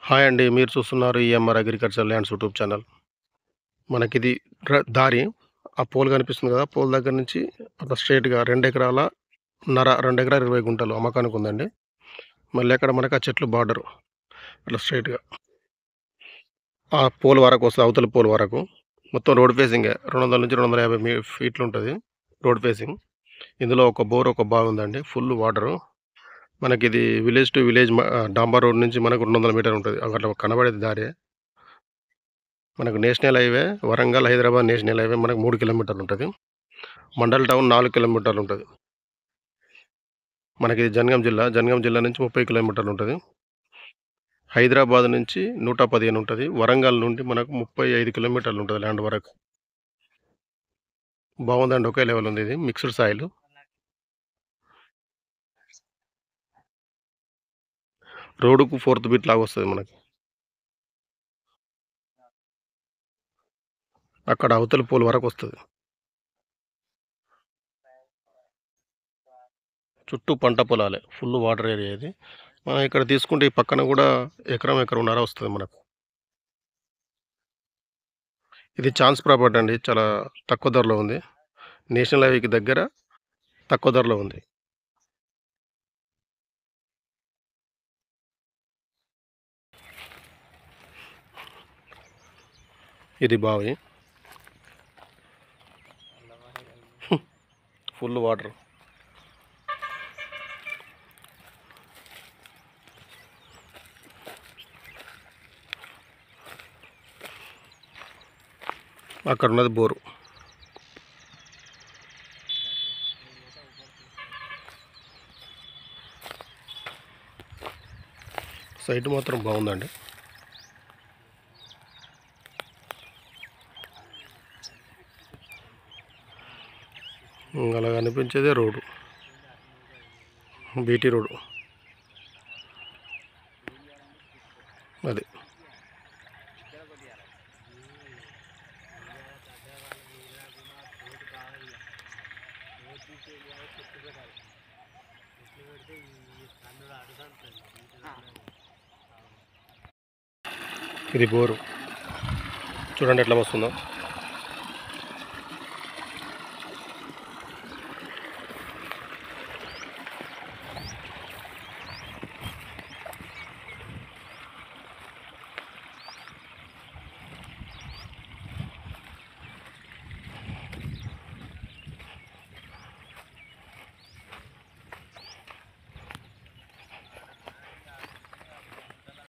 Hi అండి. మీరు చూస్తున్నారు EMR agriculture lands YouTube channel. మనకిది దారి. ఆ పోల్ కనిపిస్తుంది కదా! పోల్ దగ్గర నుంచి అట్లా స్ట్రెయిట్‌గా 2 ఎకరాల 2 ఎకరాల 20 గుంటలు అమ్మకానికి ఉందండి. మళ్ళీ అక్కడ మనకు ఆ చెట్లు బార్డరు. అట్లా స్ట్రెయిట్‌గా ఆ పోల్ వరకు వస్తది. అవతల పోల్ వరకు. మొత్తం రోడ్ ఫేసింగే. 200-250 ఫీట్లు ఉంటది రోడ్ ఫేసింగ్. ఇందులో ఒక బోర్ ఒక బావుందండి. Full water. మనకిది విలేజ్ టు విలేజ్ డాంబర్ రోడ్ నుంచి మనకు 200 మీటర్లు ఉంటది. అట్లా కనబడేది దారే. మనకు national highway Warangal, Hyderabad national highway మనకు 3 కిలోమీటర్లు ఉంటది. మండల్ టౌన్ 4 కిలోమీటర్లు ఉంటది. మనకి జనగాం జిల్లా నుంచి 30 కిలోమీటర్లు ఉంటది. హైదరాబాద్ నుంచి 115 ఉంటది. వరంగల్ నుండి మనకు 35 కిలోమీటర్లు ఉంటది ల్యాండ్ వరకు. బావుందండి. ఒకే లెవెల్ ఉంది ఇది. Mixed soil. రోడ్డుకు 4థ్ బిట్ లాగా వస్తది మనకి. అక్కడ అవతల పోల్ వరకు వస్తది. చుట్టూ పంట పొలాలే. ఫుల్ వాటర్ ఏరియా ఇది. మనం ఇక్కడ తీసుకుంటే ఈ పక్కన కూడా ఎకరం, 1.5 ఎకరం వస్తది మనకు. ఇది ఛాన్స్ ప్రాపర్టీ అండి. చాలా తక్కువ ధరలో ఉంది. నేషనల్ హైవేకి దగ్గర తక్కువ ధరలో ఉంది. ఇది బావి. Full water. అక్కడ ఉన్నది బోరు. సైట్ మాత్రం బాగుందండి. అలా కనిపించేదే రోడ్డు. BT road. అది. ఇది బోరు. చూడండి ఎట్లా వస్తుందో.